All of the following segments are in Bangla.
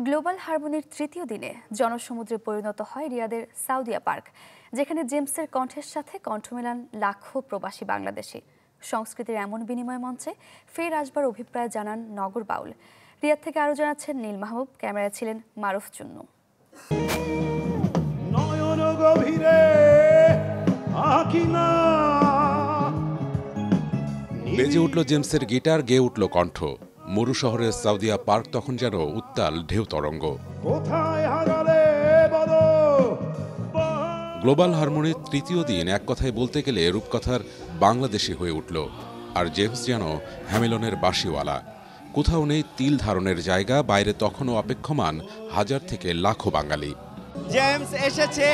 গ্লোবাল হারমোনির তৃতীয় দিনে জনসমুদ্রে পরিণত হয় রিয়াদের সাউদিয়া পার্ক, যেখানে জেমসের কণ্ঠের সাথে কণ্ঠ মেলান লাখো প্রবাসী বাংলাদেশি। সংস্কৃতির এমন বিনিময় মঞ্চে ফের আসবার অভিপ্রায় জানান নগর বাউল। রিয়াদ থেকে আরও জানাচ্ছেন নীল মাহবুব, ক্যামেরায় ছিলেন মারুফ চুন্নু। বেজে উঠল জেমসের গিটার, গেয়ে উঠল কণ্ঠ। মরু শহরের সাউদিয়া পার্ক তখন যেন উত্তাল ঢেউ তরঙ্গ। গ্লোবাল হারমোনির তৃতীয় দিন এক কথায় বলতে গেলে রূপকথার বাংলাদেশি হয়ে উঠল। আর জেমস যেন হ্যামিলনের বাঁশিওয়ালা। কোথাও নেই তিল ধারণের জায়গা, বাইরে তখনও অপেক্ষমান হাজার থেকে লাখো বাঙালি। জেমস এসেছে,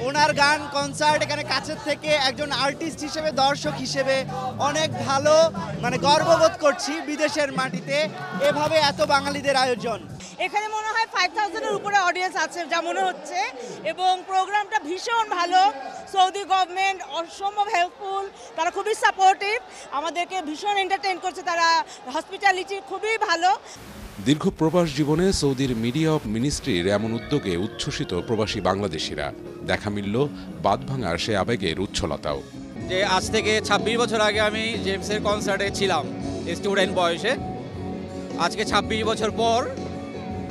ওনার গান কনসার্ট এখানে কাছের থেকে একজন আর্টিস্ট হিসেবে, দর্শক হিসেবে অনেক ভালো, গর্ববোধ করছি বিদেশের মাটিতে এভাবে এত বাঙালিদের আয়োজন। এখানে মনে হয় 5000-এর উপরে অডিয়েন্স আছে যা মনে হচ্ছে, এবং প্রোগ্রামটা ভীষণ ভালো। সৌদি গভর্নমেন্ট অসম্ভব হেল্পফুল, তারা খুবই সাপোর্টিভ, আমাদেরকে ভীষণ এন্টারটেইন করছে, তারা হসপিটালিটি খুবই ভালো। দীর্ঘ প্রবাস জীবনে সৌদির মিডিয়া অফ মিনিস্ট্রির এমন উদ্যোগে উচ্ছ্বসিত প্রবাসী বাংলাদেশিরা। দেখা মিলল বাঁধভাঙার সে আবেগের উচ্ছলতাও। যে আজ থেকে 26 বছর আগে আমি জেমসের কনসার্টে ছিলাম স্টুডেন্ট বয়সে। আজকে 26 বছর পর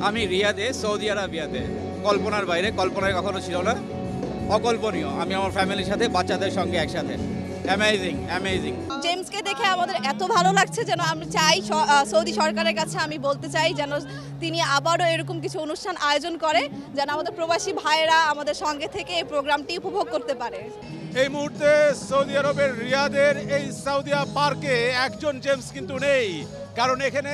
আমি রিয়াদে, সৌদি আরবিয়াতে। কল্পনার বাইরে, কল্পনায় কখনো ছিল না, অকল্পনীয়। আমি আমার ফ্যামিলির সাথে, বাচ্চাদের সঙ্গে একসাথে। Amazing amazing. জেমসকে দেখে আমাদের এত ভালো লাগছে, যেন আমি চাই সৌদি সরকারের কাছে আমি বলতে চাই যেন তিনি আবারও এরকম কিছু অনুষ্ঠান আয়োজন করে, যেন আমাদের প্রবাসী ভাইয়েরা আমাদের সঙ্গে থেকে এই প্রোগ্রামটি উপভোগ করতে পারে। এই মুহূর্তে সৌদি আরবের রিয়াদের এই সাউদিয়া পার্কে একজন জেমস কিন্তু নেই, কারণ এখানে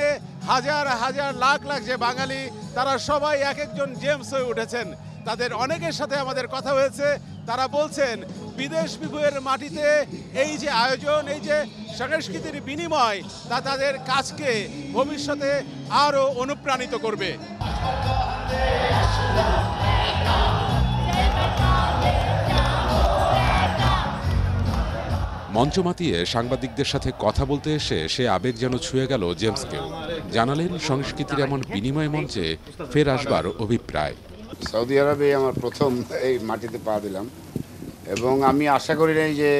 হাজার হাজার লাখ লাখ যে বাঙালি, তারা সবাই এক একজন জেমস হয়ে উঠেছেন। তাদের অনেকের সাথে আমাদের কথা হয়েছে, তারা বলছেন বিদেশ বিভুয়ের মাটিতে এই যে আয়োজন, এই যে সংস্কৃতির বিনিময়, তা তাদের কাজকে ভবিষ্যতে আরও অনুপ্রাণিত করবে। মঞ্চ মাতিয়ে সাংবাদিকদের সাথে কথা বলতে এসে সে আবেগ যেন ছুঁয়ে গেল জেমসকেও। জানালেন সংস্কৃতির এমন বিনিময় মঞ্চে ফের আসবার অভিপ্রায়। সৌদি আরবে আমার প্রথম এই মাটিতে পা দিলাম, এবং আমি আশা করি নাই যে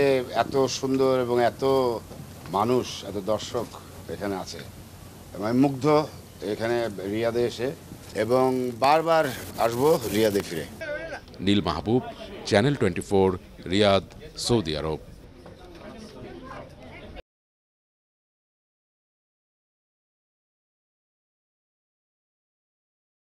এত সুন্দর এবং এত মানুষ, এত দর্শক এখানে আছে। আমি মুগ্ধ এখানে রিয়াদে এসে, এবং বারবার আসবো রিয়াদে ফিরে। নীল মাহবুব, চ্যানেল 24, রিয়াদ, সৌদি আরব।